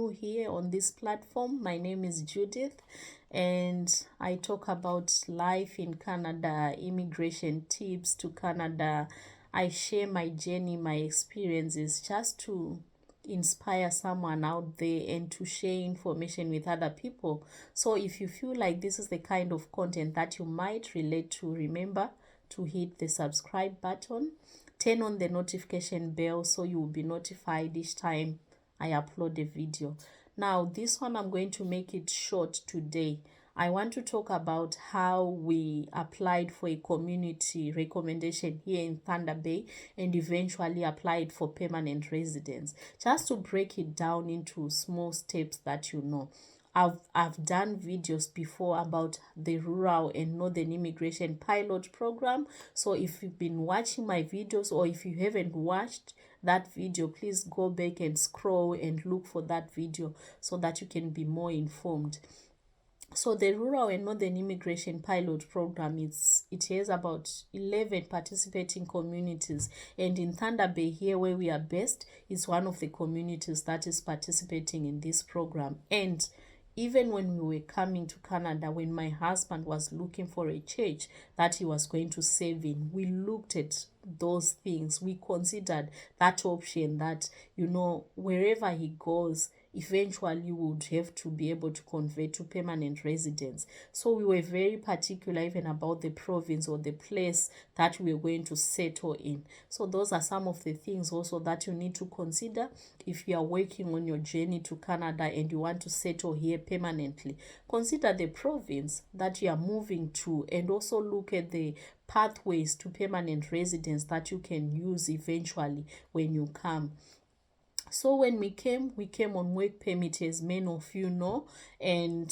new here on this platform, my name is Judith, and I talk about life in Canada, immigration tips to Canada. I share my journey, my experiences, just to inspire someone out there and to share information with other people. So if you feel like this is the kind of content that you might relate to, remember to hit the subscribe button, turn on the notification bell so you will be notified each time I upload a video. Now this one I'm going to make it short today. I want to talk about how we applied for a community recommendation here in Thunder Bay and eventually applied for permanent residence. Just to break it down into small steps that you know. I've done videos before about the rural and northern immigration pilot program. So if you've been watching my videos, or if you haven't watched that video, please go back and scroll and look for that video so that you can be more informed. So the rural and northern immigration pilot program, it has about 11 participating communities, and in Thunder Bay here where we are based is one of the communities that is participating in this program. And even when we were coming to Canada, when my husband was looking for a church that he was going to serve in, we looked at those things. We considered that option that, wherever he goes, eventually would have to be able to convert to permanent residence. So we were very particular even about the province or the place that we were going to settle in. So those are some of the things also that you need to consider if you are working on your journey to Canada and you want to settle here permanently. Consider the province that you are moving to, and also look at the pathways to permanent residence that you can use eventually when you come. So when we came on work permit, as many of you know, and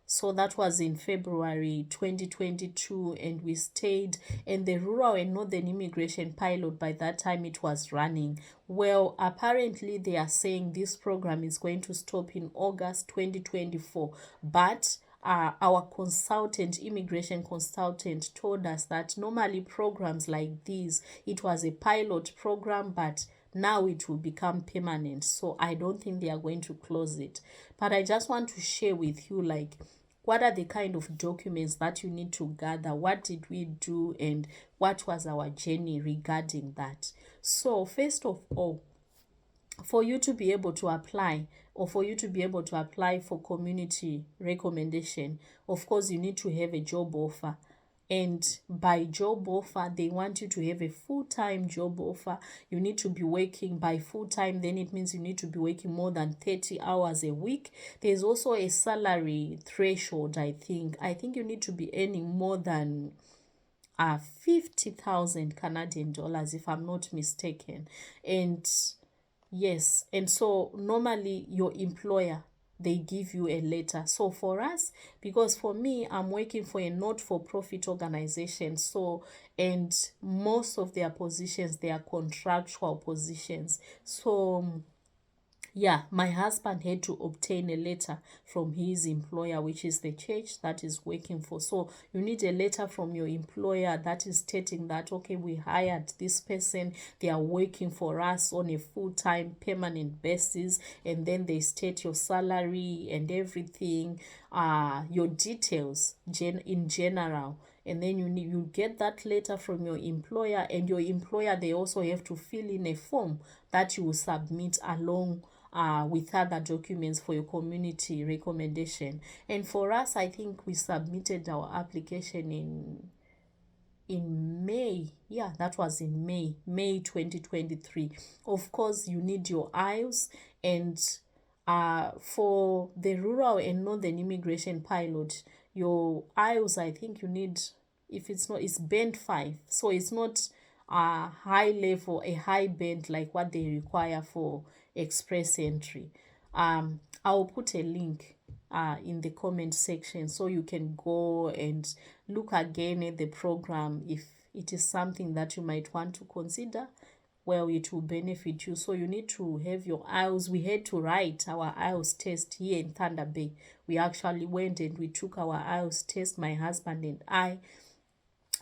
so that was in February 2022, and we stayed. And the rural and northern immigration pilot, by that time it was running. Well, apparently they are saying this program is going to stop in August 2024, but our immigration consultant told us that normally programs like these, it was a pilot program, but now it will become permanent. So I don't think they are going to close it. But I just want to share with you, like, what are the kind of documents that you need to gather? What did we do, and what was our journey regarding that? So first of all, for you to be able to apply, or for you to be able to apply for community recommendation, of course you need to have a job offer. And by job offer, they want you to have a full-time job offer. You need to be working by full-time, then it means you need to be working more than 30 hours a week. There's also a salary threshold, I think. You need to be earning more than 50,000 Canadian dollars, if I'm not mistaken. And yes, and so normally your employer, they give you a letter. So for us, because for me, I'm working for a not-for-profit organization, so, and most of their positions, they are contractual positions. So yeah, my husband had to obtain a letter from his employer, which is the church that is working for. So you need a letter from your employer that is stating that, okay, we hired this person, they are working for us on a full-time permanent basis, and then they state your salary and everything, your details in general. And then you get that letter from your employer, and your employer, they also have to fill in a form that you will submit along with other documents for your community recommendation. And for us, I think we submitted our application in May. Yeah, that was in May 2023. Of course, you need your IELTS, and for the rural and northern immigration pilot, your IELTS, I think you need, if it's not, it's band 5, so it's not a high level, a high band like what they require for express entry. I'll put a link in the comment section so you can go and look again at the program if it is something that you might want to consider. Well, it will benefit you. So you need to have your IELTS. We had to write our IELTS test here in Thunder Bay. We actually went and we took our IELTS test, my husband and I,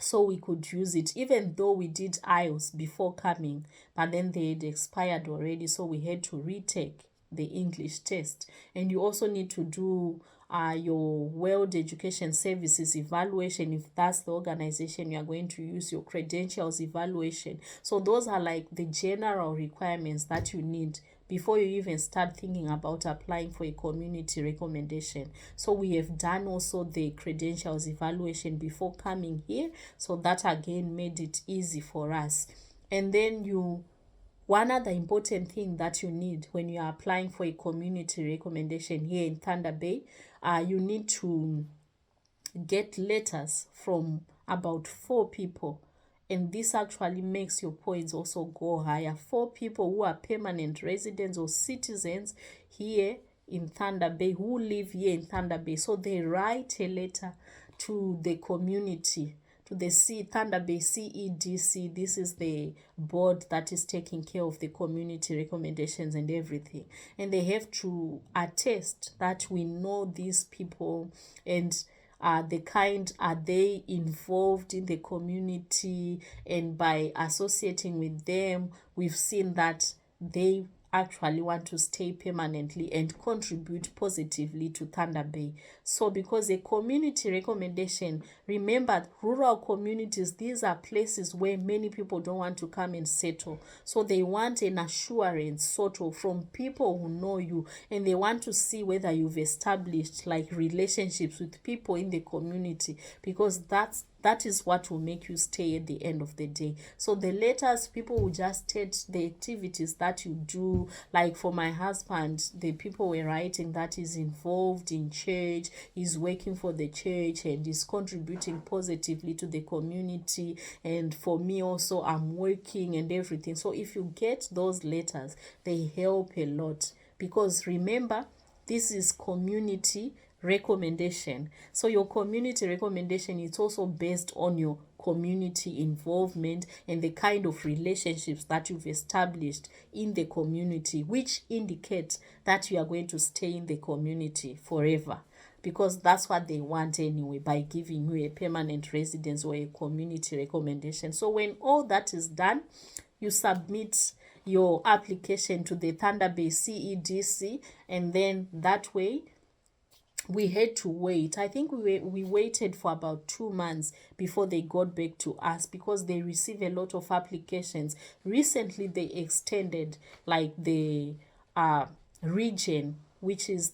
so we could use it, even though we did IELTS before coming, but then they had expired already, so we had to retake the English test. And you also need to do your World Education Services evaluation, if that's the organization you are going to use, your credentials evaluation. So those are like the general requirements that you need before you even start thinking about applying for a community recommendation. So we have done also the credentials evaluation before coming here, so that again made it easy for us. And then one other important thing that you need when you are applying for a community recommendation here in Thunder Bay, you need to get letters from about 4 people. And this actually makes your points also go higher. 4 people who are permanent residents or citizens here in Thunder Bay, who live here in Thunder Bay. So they write a letter to the community, to the Thunder Bay CEDC. This is the board that is taking care of the community recommendations and everything. And they have to attest that we know these people, and are they involved in the community, and by associating with them, we've seen that they actually want to stay permanently and contribute positively to Thunder Bay. So because a community recommendation, remember, rural communities, these are places where many people don't want to come and settle. So they want an assurance sort of from people who know you, and they want to see whether you've established like relationships with people in the community, because that is what will make you stay at the end of the day. So the letters, people will just state the activities that you do. Like for my husband, the people were writing that he's involved in church, he's working for the church, and is contributing positively to the community. And for me also, I'm working and everything. So if you get those letters, they help a lot, because remember, this is community recommendation. So your community recommendation is also based on your community involvement and the kind of relationships that you've established in the community, which indicates that you are going to stay in the community forever, because that's what they want anyway by giving you a permanent residence or a community recommendation. So when all that is done, you submit your application to the Thunder Bay CEDC, and then that way we had to wait. I think we waited for about 2 months before they got back to us, because they receive a lot of applications. Recently they extended like the region which is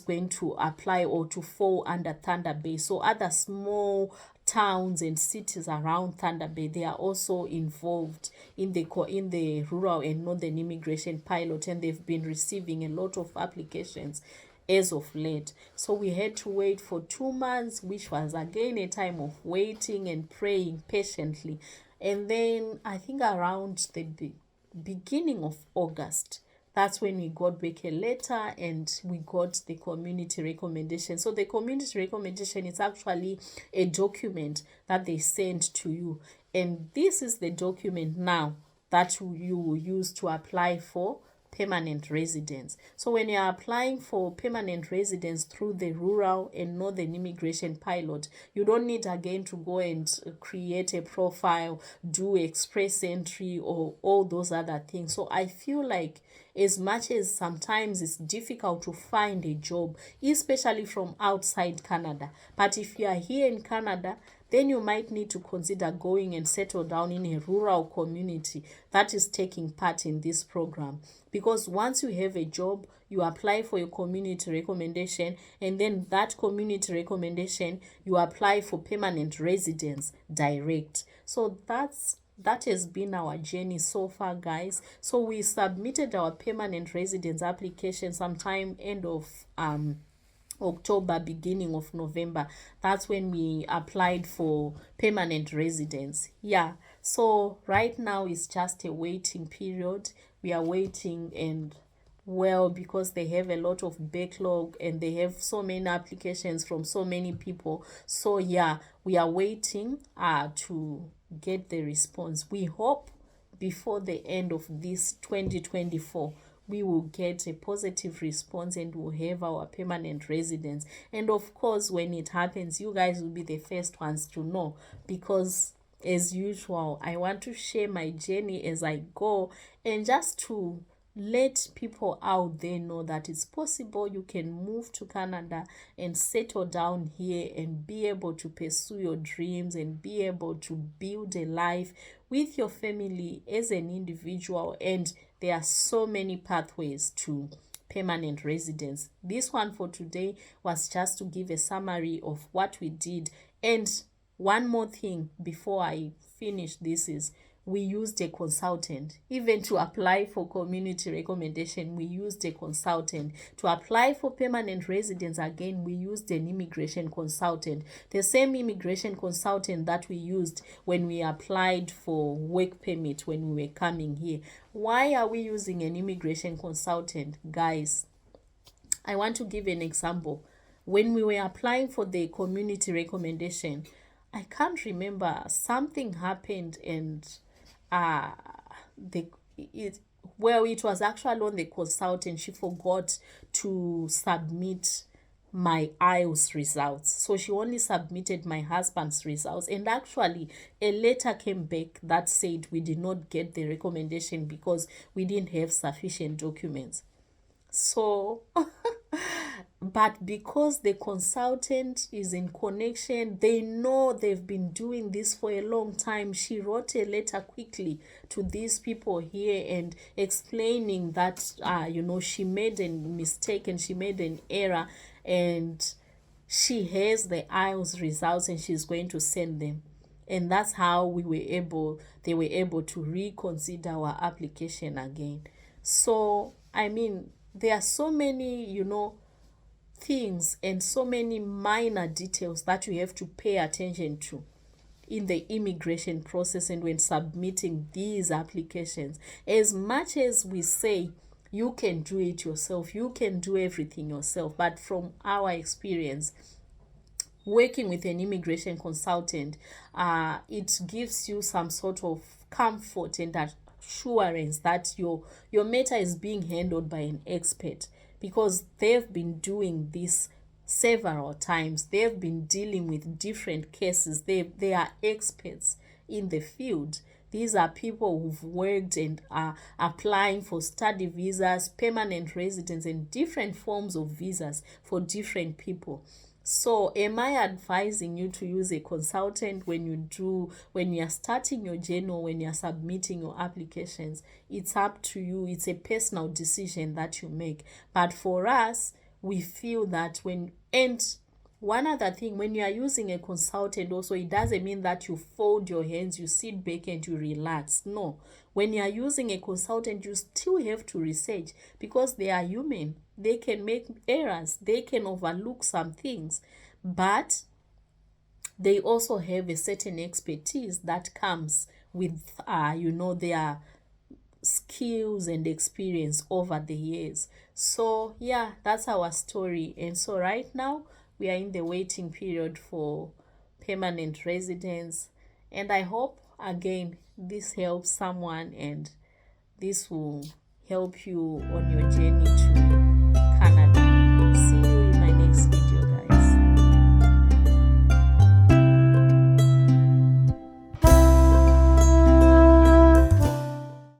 going to apply or to fall under Thunder Bay. So other small towns and cities around Thunder Bay, they are also involved in the rural and northern immigration pilot, and they've been receiving a lot of applications as of late. So we had to wait for 2 months, which was again a time of waiting and praying patiently. And then I think around the beginning of August, that's when we got back a letter and we got the community recommendation. So the community recommendation is actually a document that they send to you. And this is the document now that you will use to apply for permanent residence. So when you are applying for permanent residence through the rural and northern immigration pilot, you don't need again to go and create a profile, do express entry, or all those other things. So I feel like, as much as sometimes it's difficult to find a job, especially from outside Canada, but if you are here in Canada, then you might need to consider going and settle down in a rural community that is taking part in this program. Because once you have a job, you apply for your community recommendation, and then that community recommendation, you apply for permanent residence direct. So that has been our journey so far, guys. So we submitted our permanent residence application sometime end of October, beginning of November. That's when we applied for permanent residence. Yeah, so right now it's just a waiting period. We are waiting, and well, because they have a lot of backlog and they have so many applications from so many people. So yeah, we are waiting to get the response. We hope before the end of this 2024 we will get a positive response and we'll have our permanent residence. And of course, when it happens, you guys will be the first ones to know, because as usual, I want to share my journey as I go, and just to let people out there know that it's possible you can move to Canada and settle down here and be able to pursue your dreams and be able to build a life with your family as an individual. And there are so many pathways to permanent residence. This one for today was just to give a summary of what we did. And one more thing before I finish this is we used a consultant. Even to apply for community recommendation, we used a consultant. To apply for permanent residence, again, we used an immigration consultant. The same immigration consultant that we used when we applied for work permit when we were coming here. Why are we using an immigration consultant? Guys, I want to give an example. When we were applying for the community recommendation, I can't remember, something happened and the it it was actually on the consultant. She forgot to submit my IELTS results, so she only submitted my husband's results, and actually a letter came back that said we did not get the recommendation because we didn't have sufficient documents. So but because the consultant is in connection, they know they've been doing this for a long time, she wrote a letter quickly to these people here and explaining that she made a mistake and she made an error, and she has the IELTS results and she's going to send them. And that's how they were able to reconsider our application again. So I mean, there are so many things and so many minor details that you have to pay attention to in the immigration process and when submitting these applications. As much as we say you can do it yourself, you can do everything yourself, but from our experience working with an immigration consultant, it gives you some sort of comfort and assurance that your matter is being handled by an expert, because they've been doing this several times. They've been dealing with different cases. They are experts in the field. These are people who've worked and are applying for study visas, permanent residence, and different forms of visas for different people. So am I advising you to use a consultant when you are starting your journey or when you are submitting your applications? It's up to you. It's a personal decision that you make. But for us, we feel that and one other thing, when you are using a consultant also, it doesn't mean that you fold your hands, you sit back and you relax. No. When you are using a consultant, you still have to research, because they are human. They can make errors. They can overlook some things. But they also have a certain expertise that comes with, their skills and experience over the years. So yeah, that's our story. And so right now we are in the waiting period for permanent residence, and I hope again this helps someone and this will help you on your journey too.